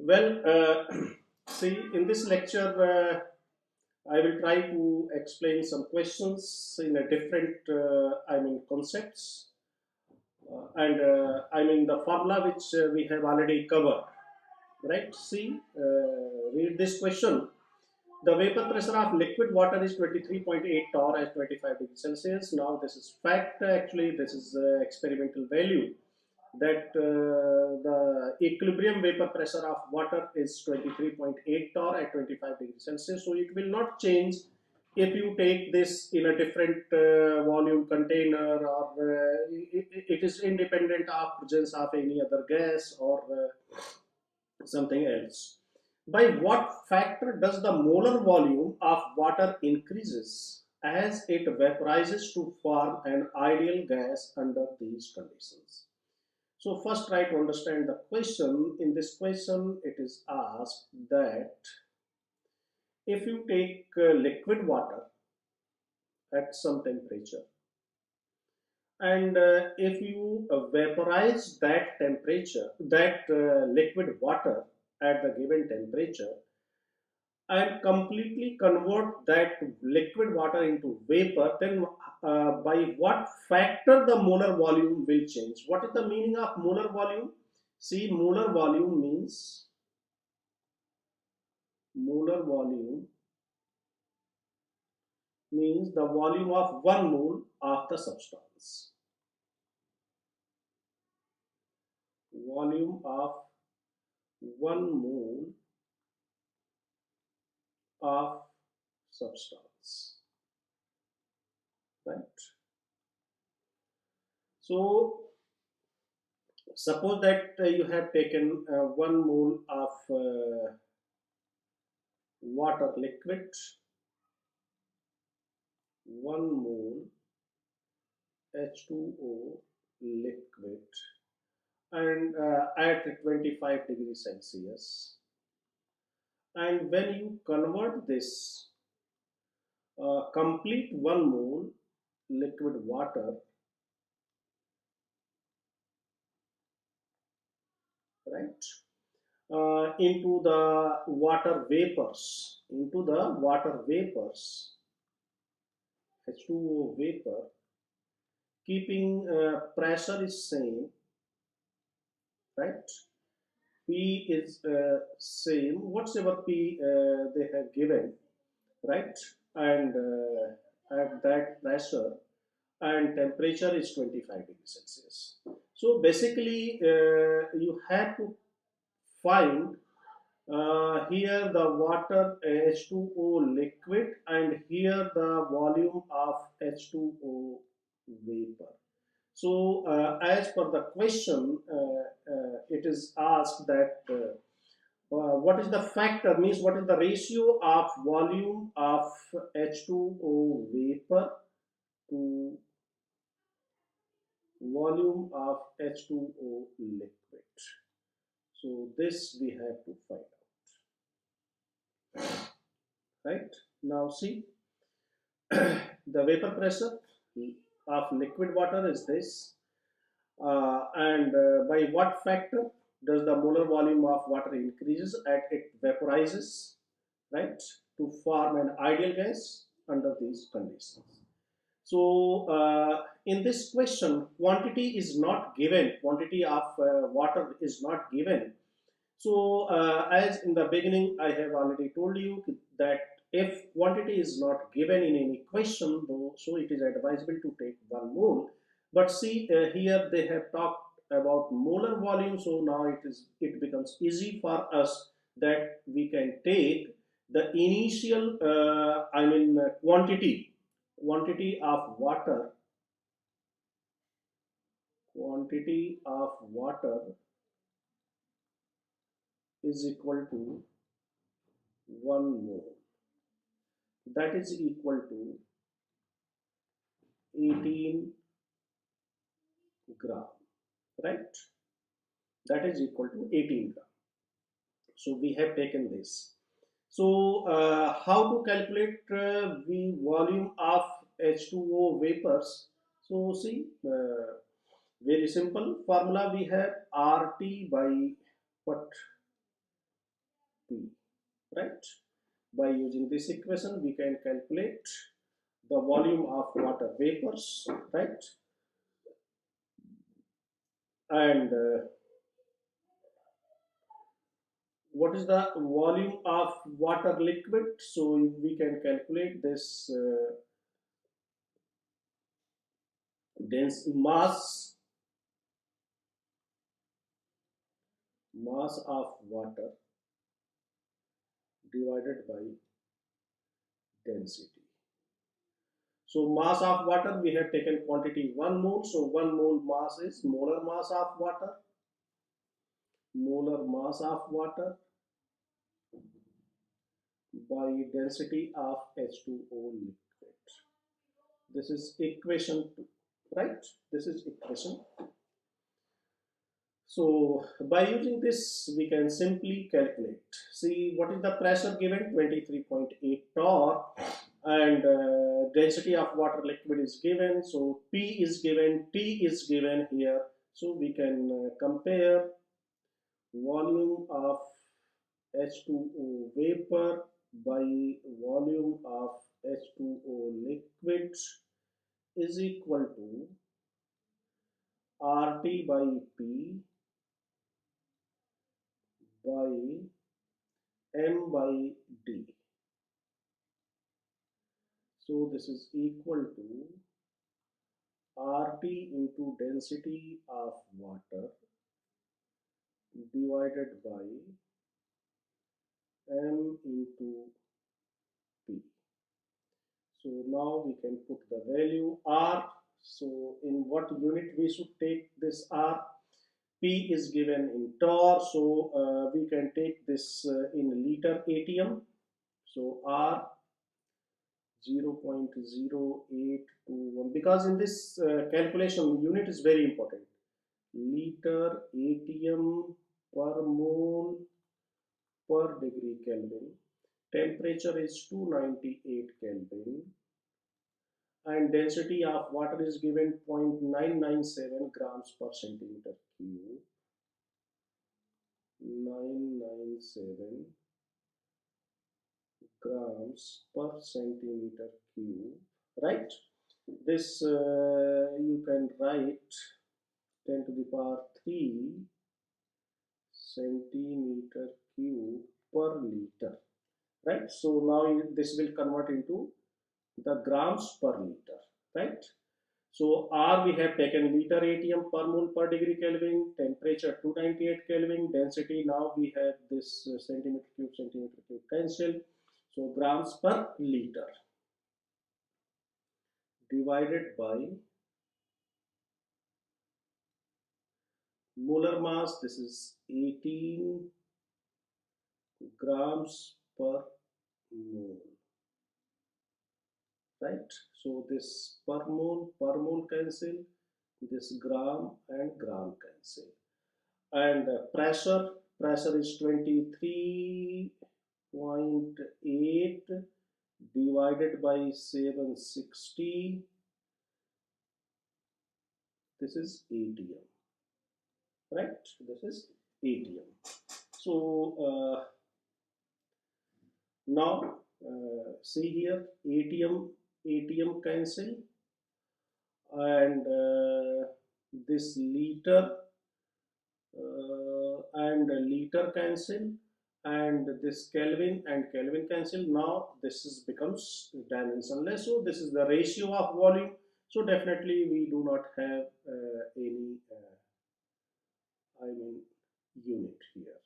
Well, see, in this lecture, I will try to explain some questions in a different, concepts, and the formula which we have already covered. Right? See, read this question. The vapor pressure of liquid water is 23.8 torr at 25 degrees Celsius. Now, this is fact. Actually, this is experimental value that the equilibrium vapor pressure of water is 23.8 torr at 25 degrees Celsius. So it will not change if you take this in a different volume container, or it is independent of presence of any other gas or something else. By what factor does the molar volume of water increases as it vaporizes to form an ideal gas under these conditions? So first try to understand the question. In this question, it is asked that if you take liquid water at some temperature, and if you vaporize that temperature, that liquid water at the given temperature, and completely convert that liquid water into vapor, then by what factor the molar volume will change? What is the meaning of molar volume? See, molar volume means the volume of 1 mole of the substance. Volume of 1 mole of substance, right? So suppose that you have taken 1 mole of water liquid, 1 mole H2O liquid, and at 25 degrees Celsius. And when you convert this complete 1 mole liquid water, right, into the water vapors, H2O vapor, keeping pressure is same, right? P is same, whatever P they have given, right? And at that pressure and temperature is 25 degrees Celsius. So basically, you have to find here the water H2O liquid, and here the volume of H2O vapor. So as per the question, it is asked that what is the factor, means what is the ratio of volume of H2O vapor to volume of H2O liquid. So this we have to find out, right? Now see, the vapor pressure of liquid water is this, and by what factor does the molar volume of water increases as it vaporizes, right, to form an ideal gas under these conditions. So in this question, quantity is not given, quantity of water is not given. So as in the beginning, I have already told you that if quantity is not given in any question, though, so it is advisable to take 1 mole. But see, here they have talked about molar volume, so now it becomes easy for us that we can take the initial, quantity of water, quantity of water is equal to 1 mole. That is equal to 18 gram, right? That is equal to 18 gram. So we have taken this. So how to calculate the volume of H2O vapors? So see, very simple formula we have, RT by what? P, right? By using this equation, we can calculate the volume of water vapors, right? And what is the volume of water liquid? So we can calculate this dense mass of water divided by density. So mass of water, we have taken quantity 1 mole. So 1 mole mass is molar mass of water. Molar mass of water by density of H2O liquid. This is equation 2, right? This is equation. So by using this, we can simply calculate. See, what is the pressure given? 23.8 torque, and density of water liquid is given. So P is given, T is given here. So we can compare volume of H2O vapor by volume of H2O liquid is equal to RT by P by M by D. So this is equal to RT into density of water divided by M into P. So now we can put the value R. So in what unit we should take this R? P is given in torr, so we can take this in liter ATM. So R 0.0821, because in this calculation unit is very important. Liter ATM per mole per degree Kelvin. Temperature is 298 Kelvin, and density of water is given 0.997 grams per centimeter cube. 997 grams per centimeter cube, right? This you can write 10 to the power 3 centimeter cube per liter, right? So now this will convert into the grams per liter, right? So R we have taken liter ATM per mole per degree Kelvin, temperature 298 Kelvin, density now we have this centimeter cube cancel. So grams per liter divided by molar mass, this is 18 grams per mole, right? So this per mole cancel, this gram and gram cancel, and pressure is 23.8 divided by 760, this is ATM, right? This is ATM. So now see here, ATM cancel, and this liter and liter cancel, and this Kelvin and Kelvin cancel. Now this is becomes dimensionless. So this is the ratio of volume. So definitely we do not have any unit here,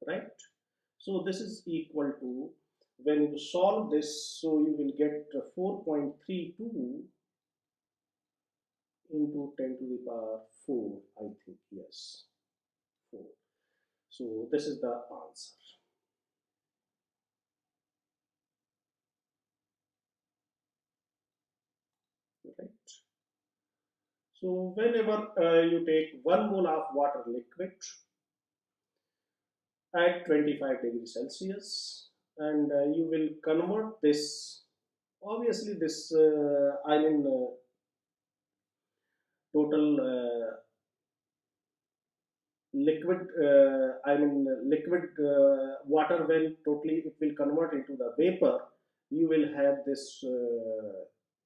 right? So this is equal to, when you solve this, so you will get 4.32 into 10 to the power 4, I think, yes, 4. So this is the answer. Right. So whenever you take 1 mole of water liquid at 25 degrees Celsius, and you will convert this, obviously this total liquid, liquid water, when totally it will convert into the vapor, you will have this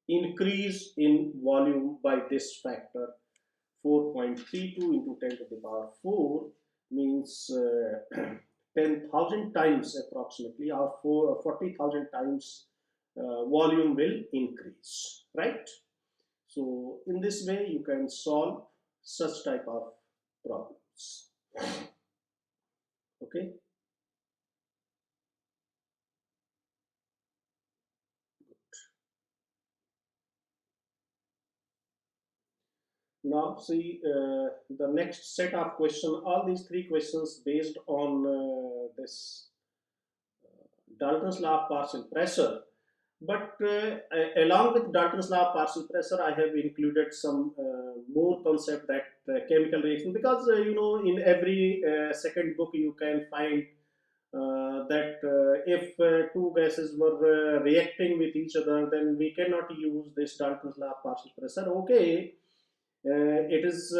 increase in volume by this factor 4.32 into 10 to the power 4, means 10,000 times approximately, or 40,000 times volume will increase, right? So in this way you can solve such type of problems. Okay. Now see the next set of questions. All these three questions based on this Dalton's law of partial pressure. But along with Dalton's law of partial pressure, I have included some more concept, that chemical reaction, because in every second book you can find that if two gases were reacting with each other, then we cannot use this Dalton's law of partial pressure. Okay, it is,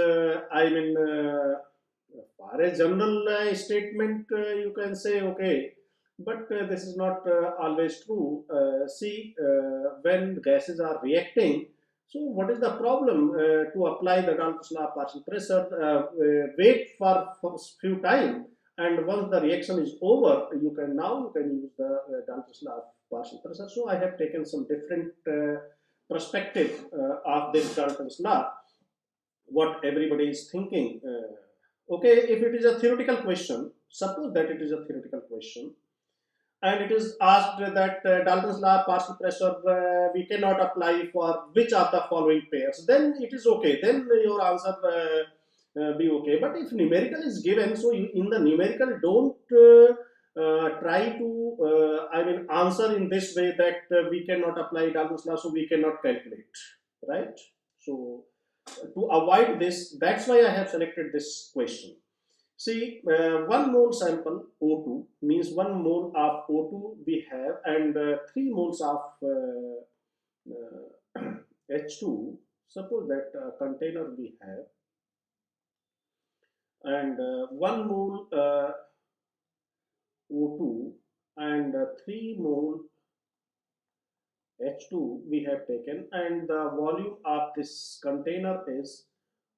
for a general statement, you can say okay, but this is not always true. See, when gases are reacting, so what is the problem to apply the Dalton's law of partial pressure? Wait for few time, and once the reaction is over, you can use the Dalton's law of partial pressure. So I have taken some different perspective of this Dalton's law, what everybody is thinking. Okay, if it is a theoretical question, suppose that it is a theoretical question, and it is asked that Dalton's law of partial pressure we cannot apply for which of the following pairs, then it is okay. Then your answer be okay. But if numerical is given, so you, in the numerical, don't try to answer in this way that we cannot apply Dalton's law, so we cannot calculate, right? So to avoid this, that's why I have selected this question. See, 1 mole sample O2 means 1 mole of O2 we have, and 3 moles of H2. Suppose that container we have, and 1 mole O2 and 3 mole H2 we have taken, and the volume of this container is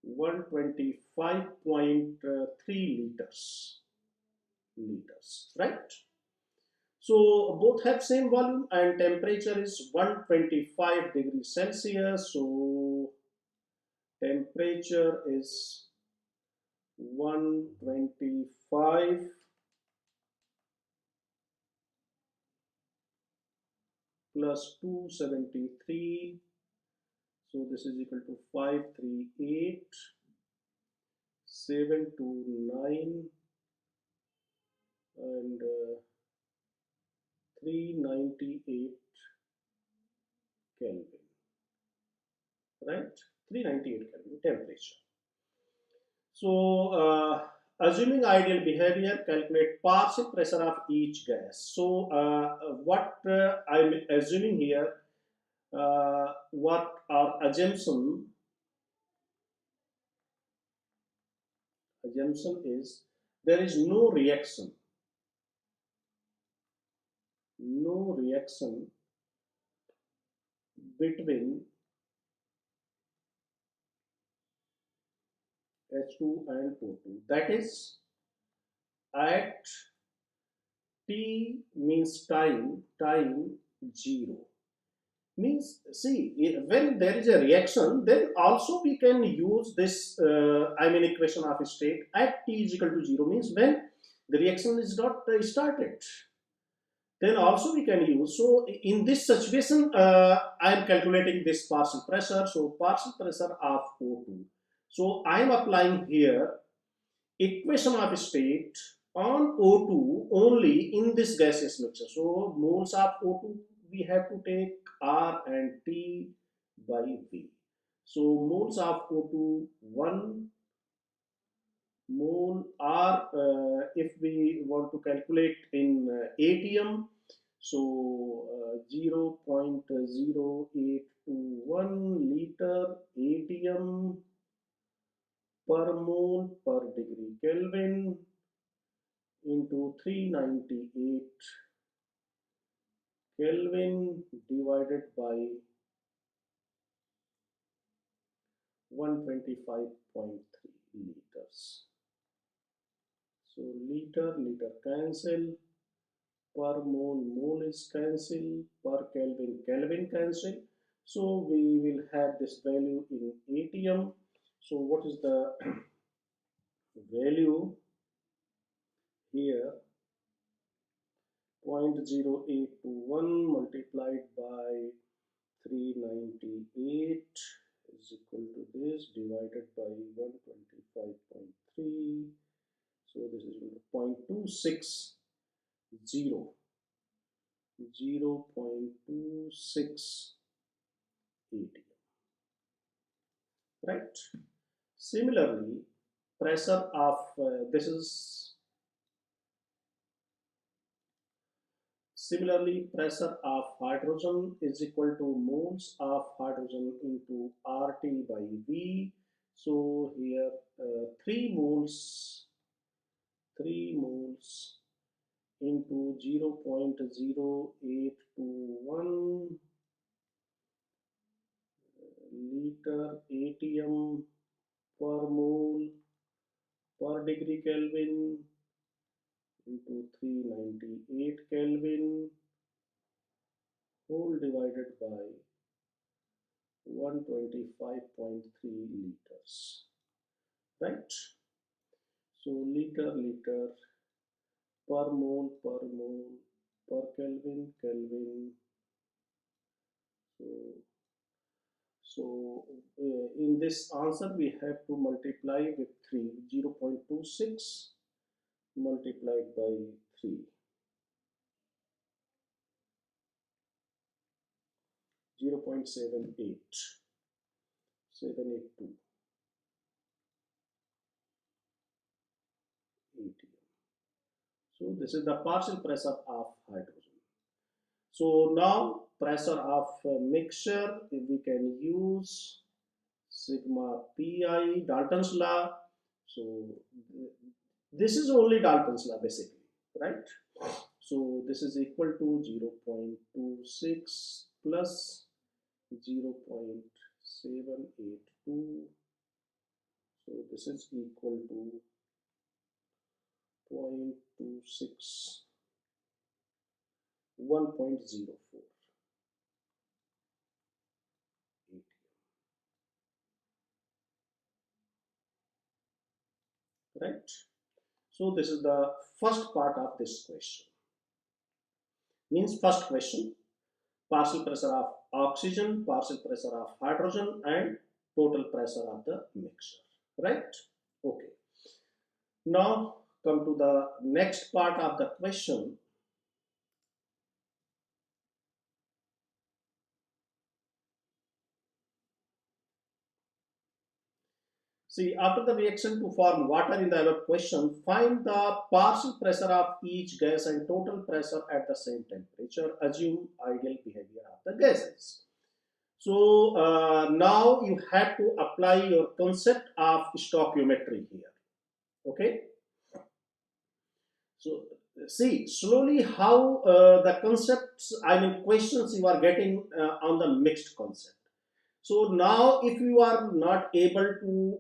125.3 liters, right? So both have same volume, and temperature is 125 degrees Celsius. So temperature is 125 plus 273. So this is equal to 538, 729, and 398 Kelvin, right? 398 Kelvin temperature. So assuming ideal behavior, calculate partial pressure of each gas. So what I'm assuming here, what our assumption is, there is no reaction between H2 and O2. That is, at T means time 0. Means, see, when there is a reaction, then also we can use this equation of state at T is equal to 0, means when the reaction is not started, then also we can use. So in this situation, I am calculating this partial pressure. So partial pressure of O2. So I am applying here equation of state on O2 only in this gaseous mixture. So moles of O2 we have to take R and T by V. So moles of O2, 1 mole, R, if we want to calculate in ATM, so 0.0821 liter ATM per mole per degree Kelvin into 398 Kelvin divided by 125.3 liters. So liter cancel, per mole is cancel, per Kelvin cancel. So we will have this value in ATM. So what is the value here? 0.0821 multiplied by 398 is equal to this divided by 125.3. So this is 0.260, 0.268, right? Similarly, pressure of pressure of hydrogen is equal to moles of hydrogen into RT by V. So here 3 moles into 0.0821 liter ATM per mole per degree Kelvin into 398 Kelvin whole divided by 125.3 liters, right? So liter per mole per Kelvin. So in this answer we have to multiply with 3, 0.26 multiplied by 3, 0.782 ATM. So this is the partial pressure of hydrogen. So now pressure of mixture, we can use sigma pi, Dalton's law. So this is only Dalton's law basically, right? So this is equal to 0.26 plus 0.782. So this is equal to 0.26, 1.04 ATM, right? So this is the first part of this question. Means first question, partial pressure of oxygen, partial pressure of hydrogen, and total pressure of the mixture, right? Okay. Now come to the next part of the question. See, after the reaction to form water in the above question, find the partial pressure of each gas and total pressure at the same temperature. Assume ideal behavior of the gases. So now you have to apply your concept of stoichiometry here. Okay. So see slowly how the concepts, questions you are getting on the mixed concept. So now if you are not able to,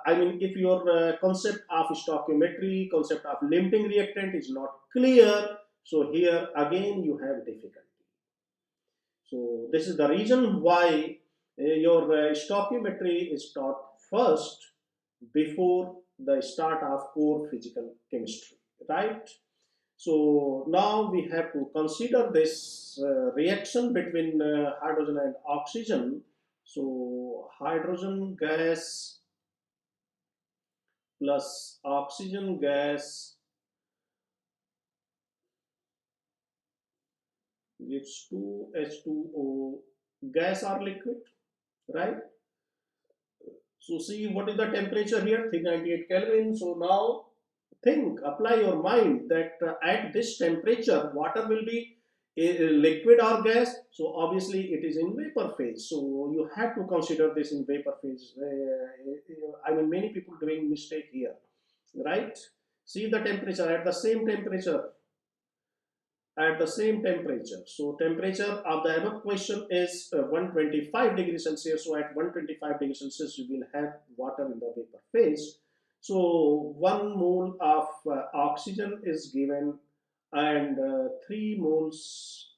if your concept of stoichiometry, concept of limiting reactant is not clear, so here again you have difficulty. So this is the reason why your stoichiometry is taught first before the start of core physical chemistry, right? So now we have to consider this reaction between hydrogen and oxygen. So hydrogen gas plus oxygen gas gives 2H2O gas or liquid, right? So see what is the temperature here, 398 Kelvin. So now think, apply your mind that at this temperature water will be liquid or gas, so obviously it is in vapor phase, so you have to consider this in vapor phase. I mean, many people doing mistake here, right? See the temperature at the same temperature, so temperature of the above question is 125 degrees Celsius. So at 125 degrees Celsius, you will have water in the vapor phase. So 1 mole of oxygen is given, and 3 moles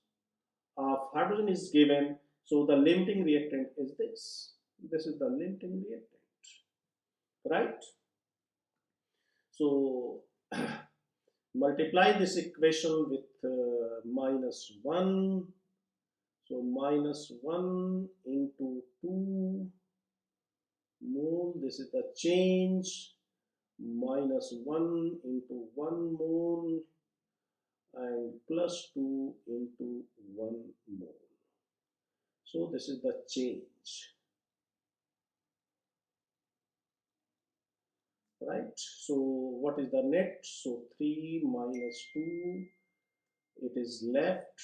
of hydrogen is given. So the limiting reactant is this. This is the limiting reactant, right? So multiply this equation with -1. So -1 into 2 mole, this is the change, -1 into 1 mole, and +2 into 1 mole. So this is the change, right? So what is the net? So 3 minus 2, it is left,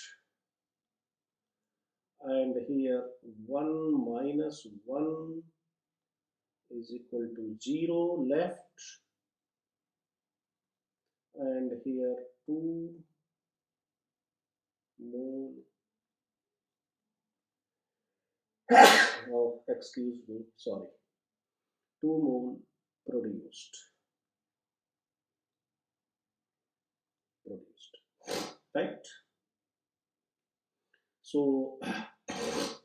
and here 1 minus 1 is equal to 0 left, and here 2 mole, oh excuse me, sorry, 2 mole produced, right? So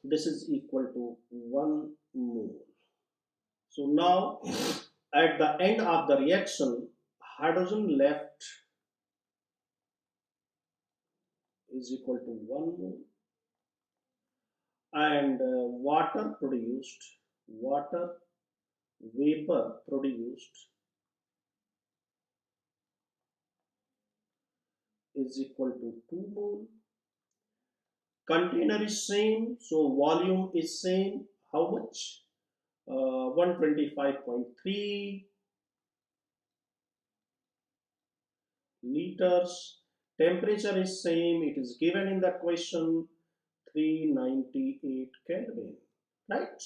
this is equal to 1 mole. So now at the end of the reaction, hydrogen left is equal to 1 mole, and water vapor produced is equal to 2 mole. Container is same, so volume is same. How much? 125.3 liters. Temperature is same, it is given in the question, 398 Kelvin, right?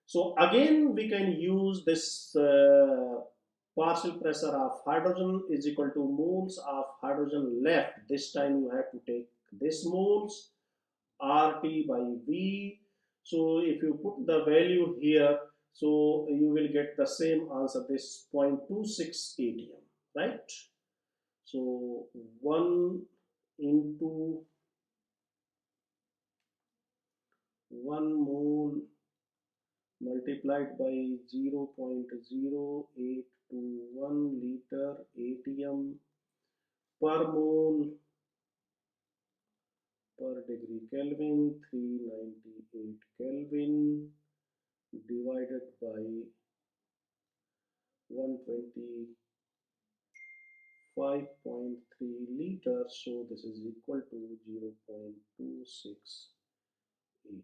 So again we can use this partial pressure of hydrogen is equal to moles of hydrogen left. This time you have to take this moles, RT by V. So if you put the value here, so you will get the same answer, this 0.26 atm, right? So 1 into 1 mole multiplied by 0.0821 liter atm per mole per degree Kelvin, 398 Kelvin, divided by 125.3 liters. So this is equal to 0.26 atm.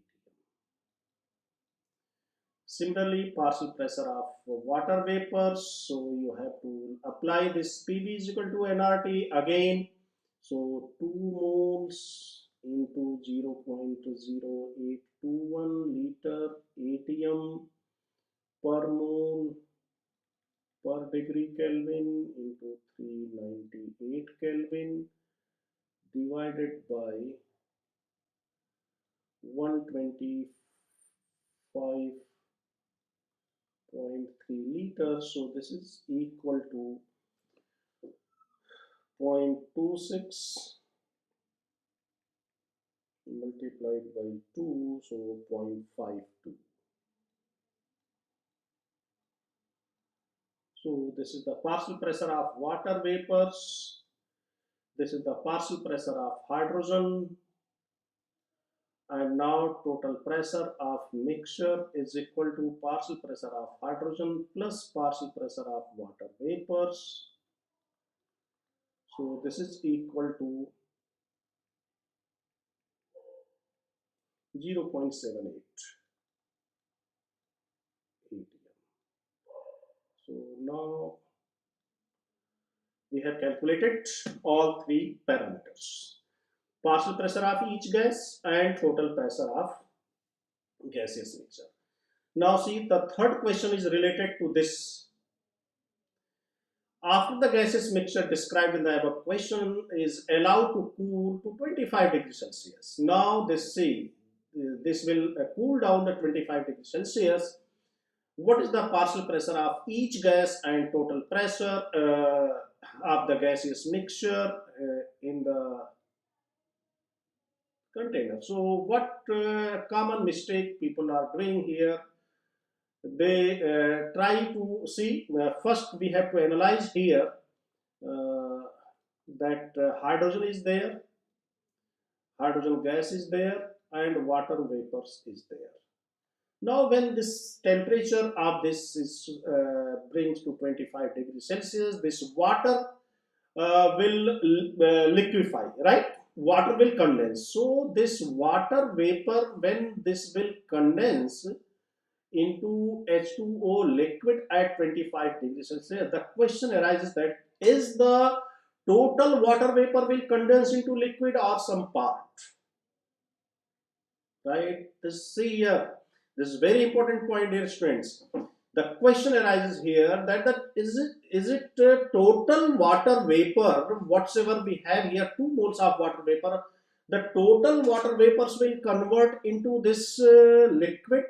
Similarly, partial pressure of water vapors, so you have to apply this PV is equal to nRT again. So 2 moles into 0.0821 liter atm per mole per degree Kelvin into 398 Kelvin divided by 125.3 liters. So this is equal to 0.26 multiplied by 2, so 0.52. So this is the partial pressure of water vapors, this is the partial pressure of hydrogen, and now total pressure of mixture is equal to partial pressure of hydrogen plus partial pressure of water vapors. So this is equal to 0.78 atm. So now we have calculated all 3 parameters. partial pressure of each gas and total pressure of gaseous mixture. Now see, the third question is related to this. After the gaseous mixture described in the above question is allowed to cool to 25 degrees Celsius. Now this will cool down the 25 degrees Celsius. What is the partial pressure of each gas and total pressure of the gaseous mixture in the container? So what common mistake people are doing here? They try to see, first we have to analyze here that hydrogen is there, hydrogen gas is there, and water vapors is there. Now when this temperature of this is brings to 25 degrees Celsius, this water will liquefy, right? Water will condense. So this water vapor, when this will condense into H2O liquid at 25 degrees Celsius, the question arises that is the total water vapor will condense into liquid or some part, right? See here, this is very important point, dear students. The question arises here that is it total water vapor, whatsoever we have here, 2 moles of water vapor, the total water vapors will convert into this liquid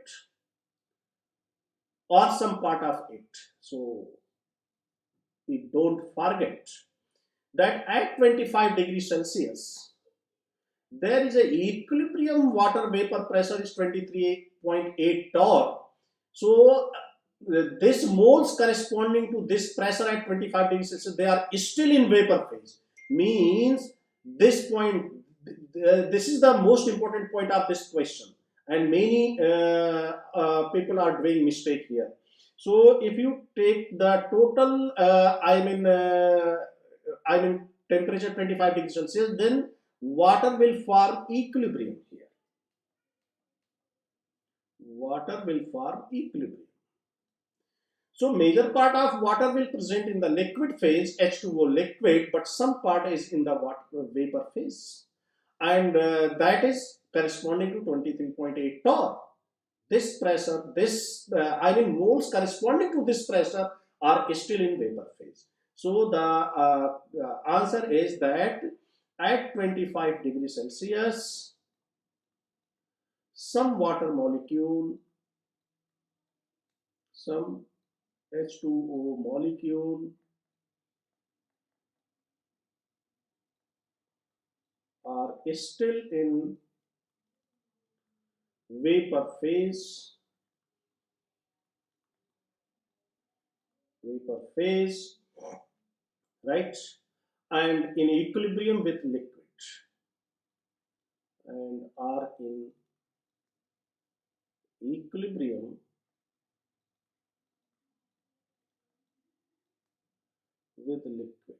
or some part of it. So we don't forget that at 25 degrees Celsius there is a equilibrium water vapor pressure is 23.8 torr. So this moles corresponding to this pressure at 25 degrees Celsius, they are still in vapor phase. Means this point, this is the most important point of this question, and many people are doing mistake here. So if you take the total temperature 25 degrees Celsius, then water will form equilibrium here. Water will form equilibrium. So major part of water will present in the liquid phase, H2O liquid, but some part is in the water vapor phase, and that is corresponding to 23.8 torr. This pressure, moles corresponding to this pressure are still in vapor phase. So the answer is that at 25 degrees Celsius, some water molecule, some H2O molecule are still in vapor phase, right, and in equilibrium with liquid, and are in equilibrium with liquid.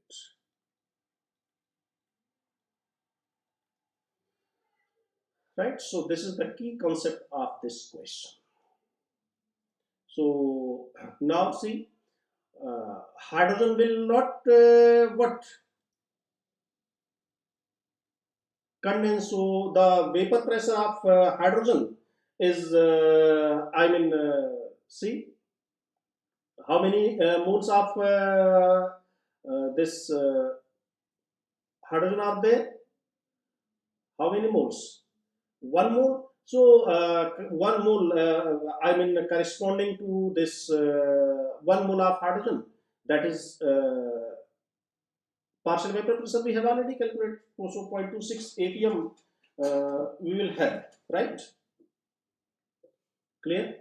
Right, so this is the key concept of this question. So now see, hydrogen will not condense. So the vapor pressure of hydrogen is see how many moles of this hydrogen are there? How many moles? 1 mole. So 1 mole corresponding to this 1 mole of hydrogen, that is partial vapor pressure we have already calculated. So 0.26 atm we will have, right? Clear?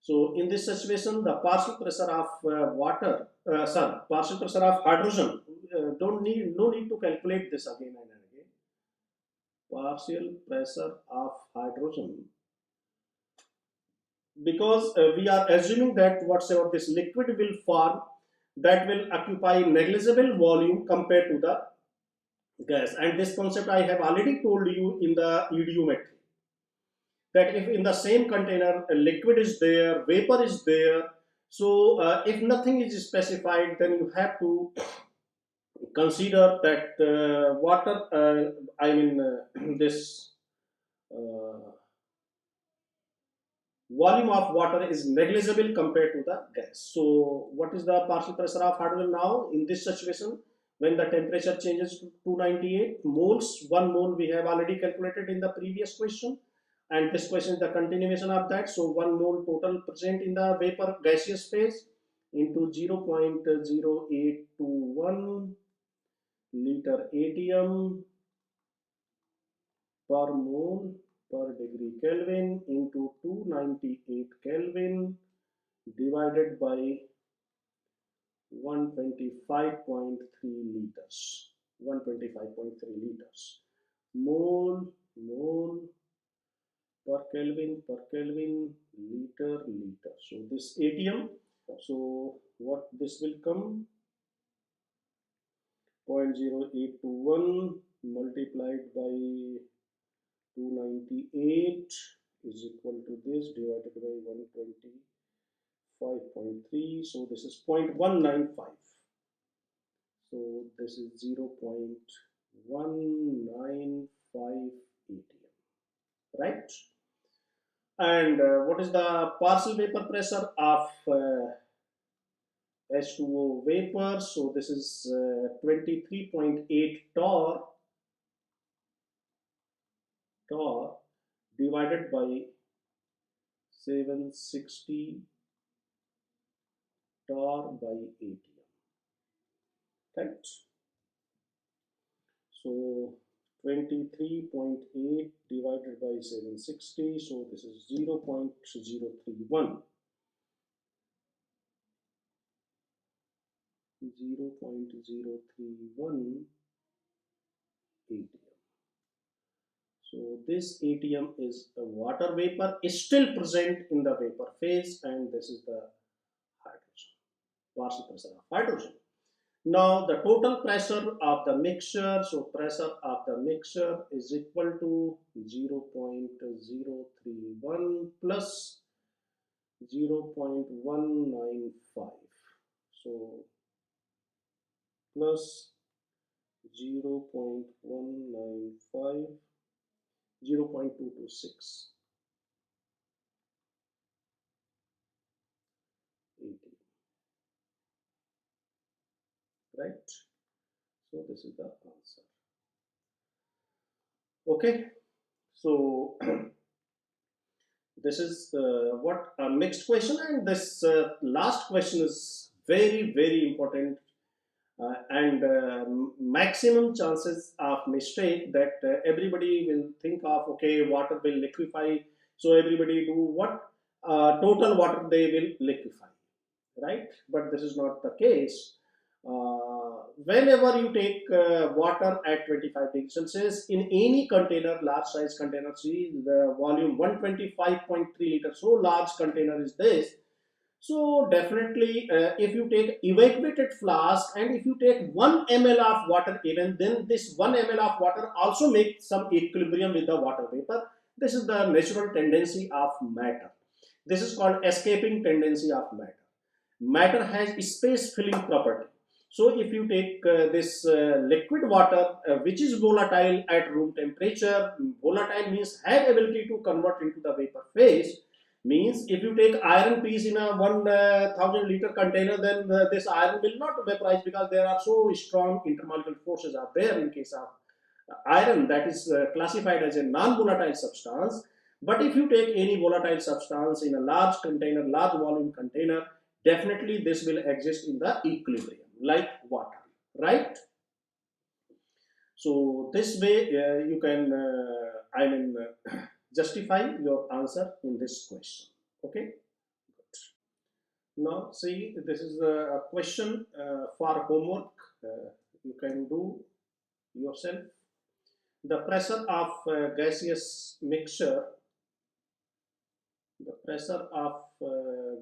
So in this situation, the partial pressure of partial pressure of hydrogen, no need to calculate this again and again. Partial pressure of hydrogen, because we are assuming that whatsoever this liquid will form, that will occupy negligible volume compared to the gas. And this concept I have already told you in the ideometry, that if in the same container a liquid is there, vapor is there, so if nothing is specified, then you have to consider that water, I mean, this uh, volume of water is negligible compared to the gas. So, what is the partial pressure of hydrogen now in this situation? When the temperature changes to 298 moles, 1 mole we have already calculated in the previous question, and this question is the continuation of that. So, 1 mole total present in the vapor gaseous phase into 0.0821 liter ATM per mole per degree Kelvin into 298 Kelvin divided by 125.3 liters. 125.3 liters. Mole per Kelvin, liter. So this ATM, so what this will come? 0.0821 multiplied by 298 is equal to this divided by 125.3. So this is 0.195. So this is 0.195 ATM, right? And what is the partial vapor pressure of H2O vapor? So this is 23.8 torr divided by 760 torr by ATM, right? So 23.8 divided by 760, so this is 0.031. 0.031 ATM. So this ATM is a water vapor, is still present in the vapor phase, and this is the hydrogen, partial pressure of hydrogen. Now the total pressure of the mixture, so pressure of the mixture is equal to 0.031 plus 0.195. So plus 0.195, 0.226 ATM, right? So this is the answer. Okay, so this is what a mixed question, and this last question is very important, and maximum chances of mistake that everybody will think of, okay, water will liquefy, so everybody do what? Total water they will liquefy, right? But this is not the case. Whenever you take water at 25 degrees Celsius in any container, large size container, see the volume 125.3 liters, so large container is this. So definitely, if you take evacuated flask and if you take 1 ml of water even, then this 1 ml of water also makes some equilibrium with the water vapor. This is the natural tendency of matter. This is called escaping tendency of matter. Matter has space filling property. So if you take this liquid water, which is volatile at room temperature, volatile means have ability to convert into the vapor phase. Means if you take iron piece in a 1000 liter container, then this iron will not vaporize because there are so strong intermolecular forces are there in case of iron, that is classified as a non-volatile substance. But if you take any volatile substance in a large container, large volume container, definitely this will exist in the equilibrium like water, right? So this way you can justify your answer in this question. Okay, now see, this is a question for homework, you can do yourself. The pressure of gaseous mixture, the pressure of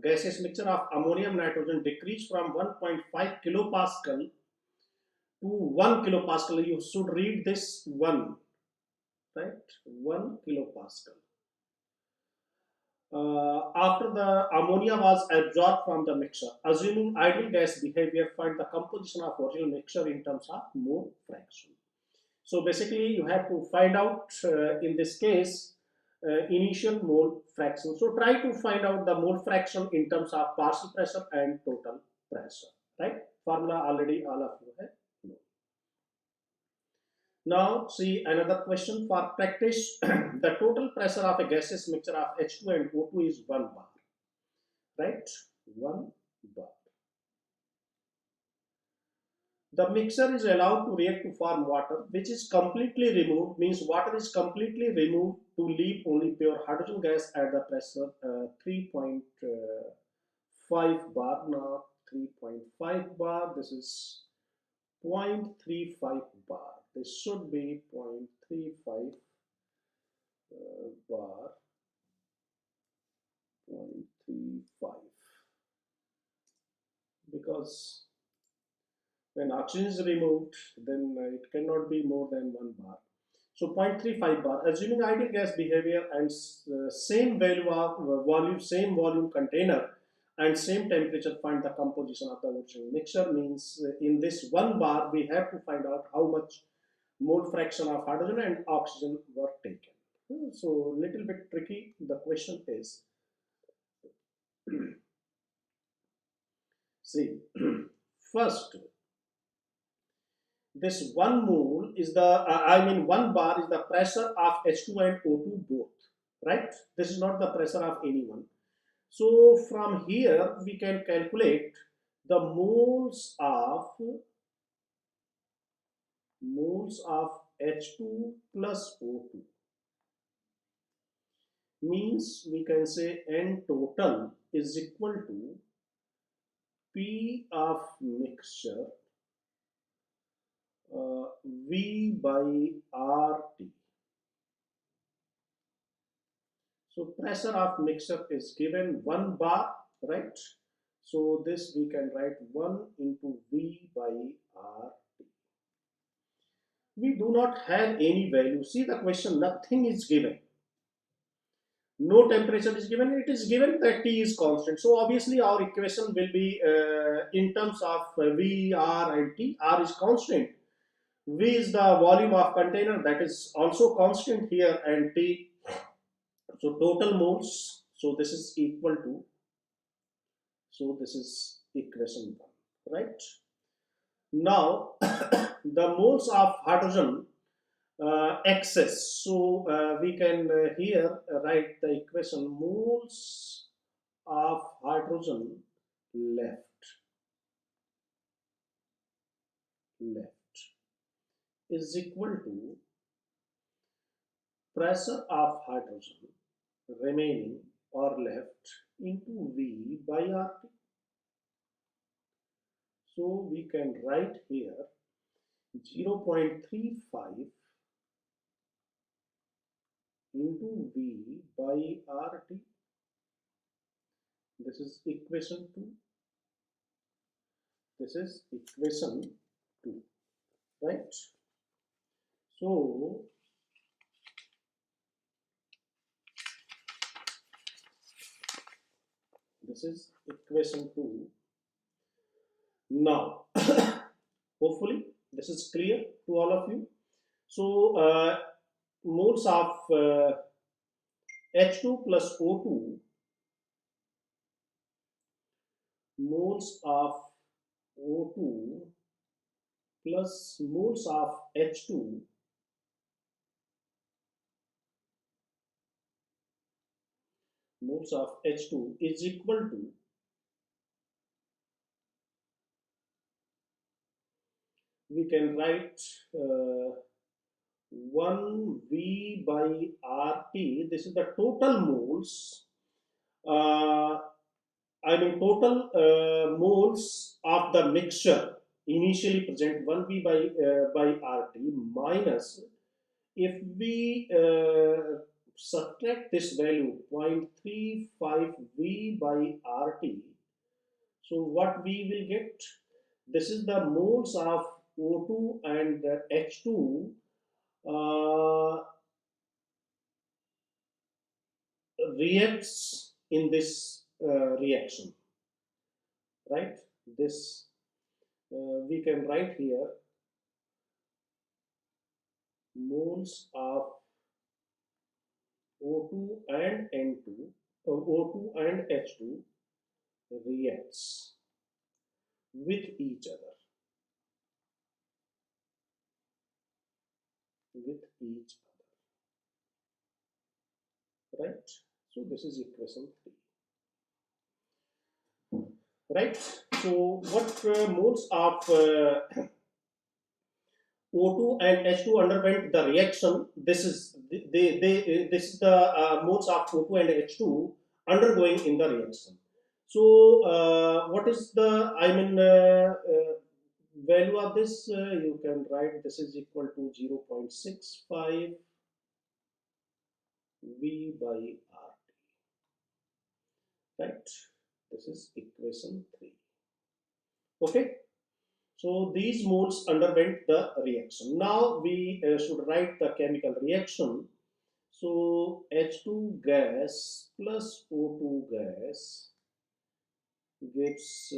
gaseous mixture of ammonium nitrogen decreased from 1.5 kilopascal to 1 kilopascal. You should read this 1, right? 1 kilopascal. After the ammonia was absorbed from the mixture, assuming ideal gas behavior, find the composition of original mixture in terms of mole fraction. So basically, you have to find out in this case initial mole fraction. So try to find out the mole fraction in terms of partial pressure and total pressure. Right? Formula already all of you have known. Now see another question for practice. The total pressure of a gaseous mixture of H2 and O2 is 1 bar. Right? 1 bar. The mixture is allowed to react to form water, which is completely removed, means water is completely removed to leave only pure hydrogen gas at the pressure 3.5 bar, not 3.5 bar. This is 0.35 bar. This should be 0.35 bar, 0.35, because when oxygen is removed, then it cannot be more than 1 bar. So 0.35 bar, assuming ideal gas behavior and same value of volume, same volume container and same temperature, find the composition of the original mixture. Means in this 1 bar, we have to find out how much mole fraction of hydrogen and oxygen were taken. So little bit tricky the question is. See, first, this 1 mole is the, 1 bar is the pressure of H2 and O2 both, right? This is not the pressure of anyone. So from here we can calculate the moles of H2 plus O2. Means we can say N total is equal to P of mixture V by RT. So pressure of mixture is given 1 bar, right? So this we can write 1 into V by RT. We do not have any value. See the question, nothing is given. No temperature is given. It is given that T is constant. So obviously our equation will be in terms of V, R and T. R is constant. V is the volume of container, that is also constant here, and T. So total moles. So this is equal to. So this is equation 1, right? Now the moles of hydrogen excess. So we can here write the equation moles of hydrogen left is equal to pressure of hydrogen remaining or left into V by RT. So we can write here 0.35 into V by RT. This is equation 2. This is equation 2, right? So this is equation 2. Now hopefully this is clear to all of you. So moles of H2 plus O2, moles of O2 plus moles of H2 is equal to we can write 1 V by RT. This is the total moles. Total moles of the mixture initially present 1 V by RT minus, if we subtract this value 0.35 V by RT, so what we will get? This is the moles of O2 and H2 reacts in this reaction, right? This we can write here moles of O2 and N2, O2 and H2 reacts with each other, with each other, right? So this is equation 3, right? So what moles of O2 and H2 underwent the reaction. This is this is the moles of O2 and H2 undergoing in the reaction. So what is the value of this? You can write this is equal to 0.65 V by R, right? This is equation 3. Okay. So these moles underwent the reaction. Now we should write the chemical reaction. So H2 gas plus O2 gas gives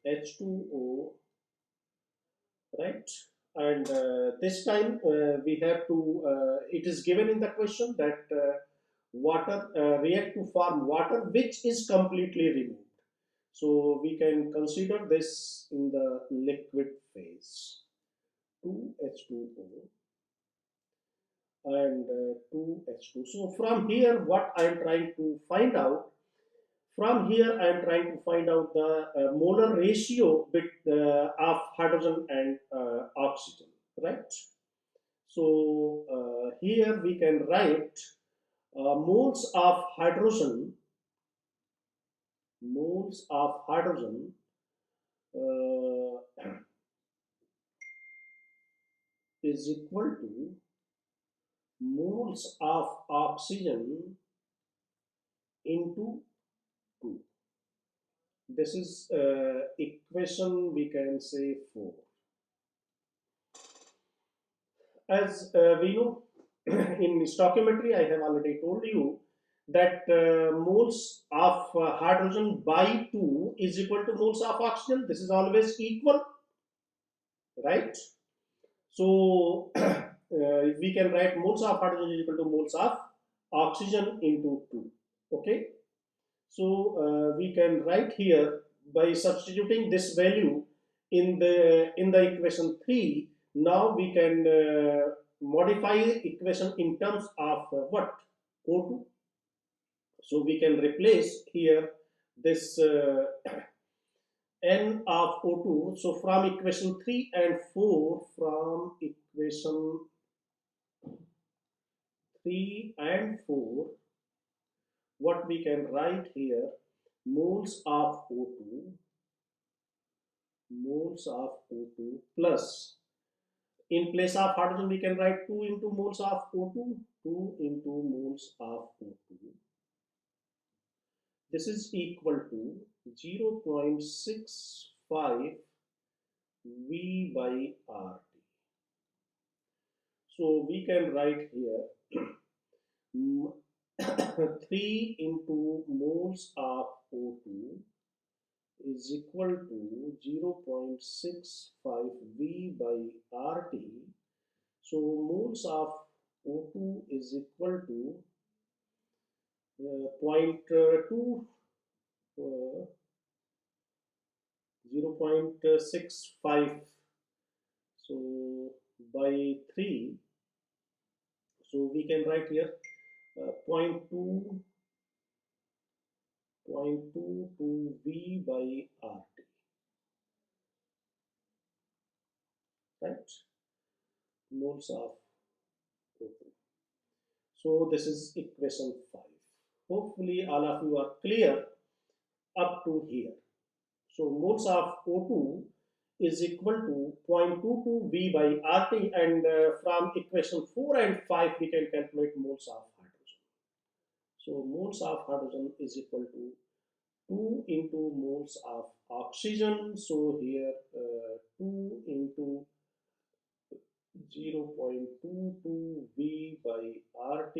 H2O, right? And this time we have to, it is given in the question that water react to form water which is completely removed. So we can consider this in the liquid phase, 2H2O and 2H2. So from here, what I am trying to find out, from here I am trying to find out the molar ratio of hydrogen and oxygen, right? So here we can write moles of hydrogen is equal to moles of oxygen into 2. This is equation we can say 4. As we know, in stoichiometry, I have already told you that moles of hydrogen by 2 is equal to moles of oxygen. This is always equal, right? So we can write moles of hydrogen is equal to moles of oxygen into 2. Okay. So we can write here by substituting this value in the equation 3. Now we can modify equation in terms of what? O2. So we can replace here this N of O2. So from equation 3 and 4, from equation 3 and 4, what we can write here, moles of O2 plus, in place of hydrogen we can write 2 into moles of O2, 2 into moles of O2. This is equal to 0.65 V by RT. So we can write here 3 into moles of O2 is equal to 0.65 V by RT. So moles of O2 is equal to 0.65, so by 3, so we can write here 0.22 V by RT, right? Moles of O2. So this is equation 5. Hopefully all of you are clear up to here. So moles of O2 is equal to 0.22 V by RT, and from equation 4 and 5 we can calculate moles of hydrogen. So moles of hydrogen is equal to 2 into moles of oxygen. So here 2 into 0.22 V by RT.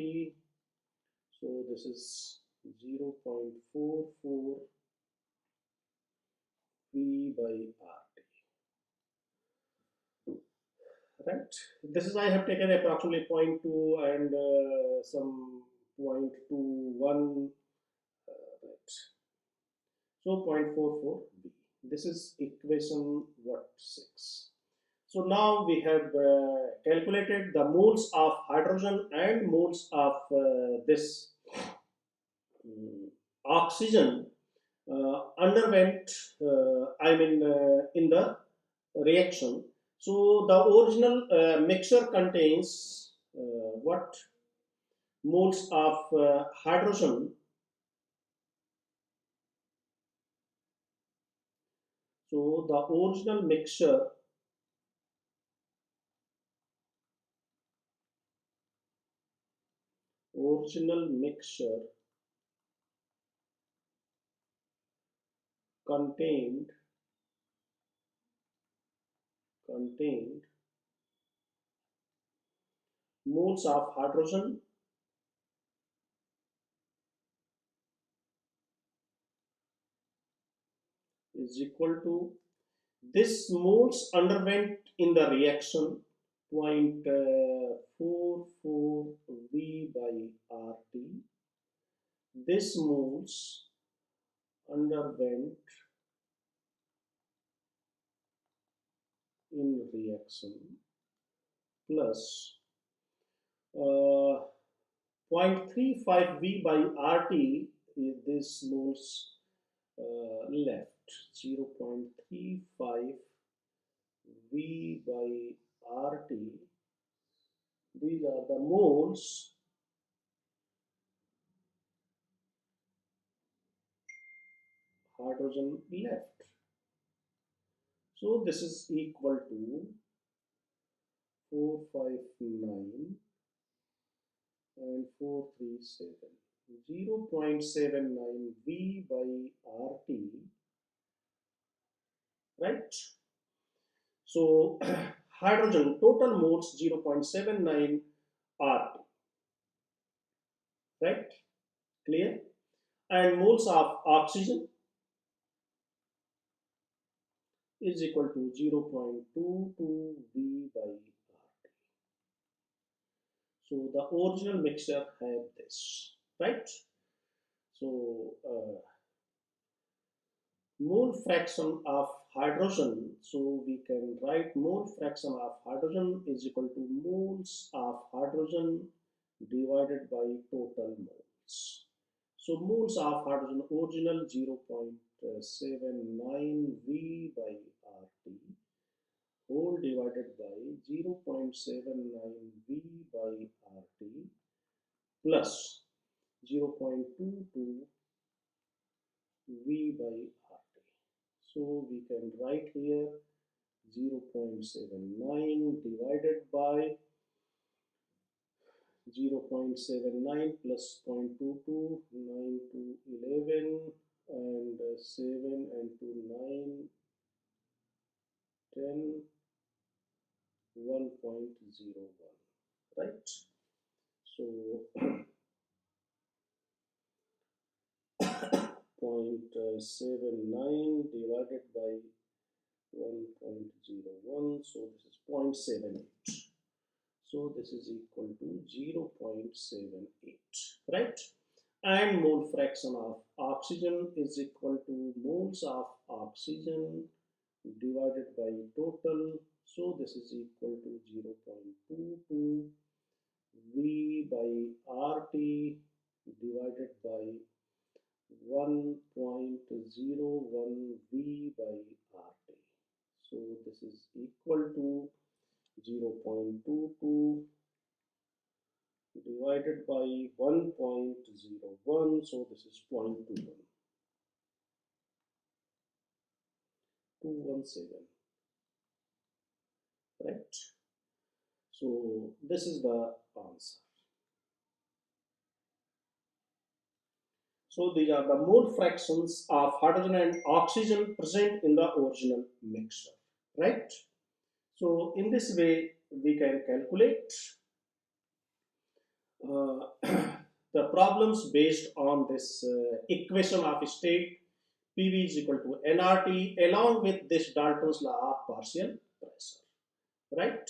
So this is 0.44 V by RT. Right. This is I have taken approximately zero point 0.2 and some 0.21. Right. So 0.44 B. This is equation what 6. So now we have calculated the moles of hydrogen and moles of this oxygen underwent, in the reaction. So the original mixture contains what moles of hydrogen. So the original mixture contained moles of hydrogen is equal to this moles underwent in the reaction 0.44 V by RT. This moles underwent in reaction plus 0.35 V by RT is this moles left 0.35 V by RT. These are the moles hydrogen left. So this is equal to 459 and 437. 0.79 V by RT, right? So hydrogen total moles 0.79 RT, right? Clear? And moles of oxygen is equal to 0.22 V by RT. So the original mixture had this, right? So mole fraction of hydrogen, so we can write mole fraction of hydrogen is equal to moles of hydrogen divided by total moles. So moles of hydrogen original 0.79 V by RT whole divided by 0.79 V by RT plus 0.22 V by RT. So we can write here 0.79 divided by 0.79 plus 0.22, 9 to 11, and 7 and 2, 9, 10, 1.01, right? So 0.79 divided by 1.01, so this is 0.78. So this is equal to 0.78, right? And mole fraction of oxygen is equal to moles of oxygen divided by total. So this is equal to 0.22 V by RT divided by 1.01 V by RT. So this is equal to 0.22 divided by 1.01, so this is 0.21, 217, right? So this is the answer. So these are the mole fractions of hydrogen and oxygen present in the original mixture, right? So in this way we can calculate the problems based on this equation of state PV is equal to nRT along with this Dalton's law of partial pressure, right?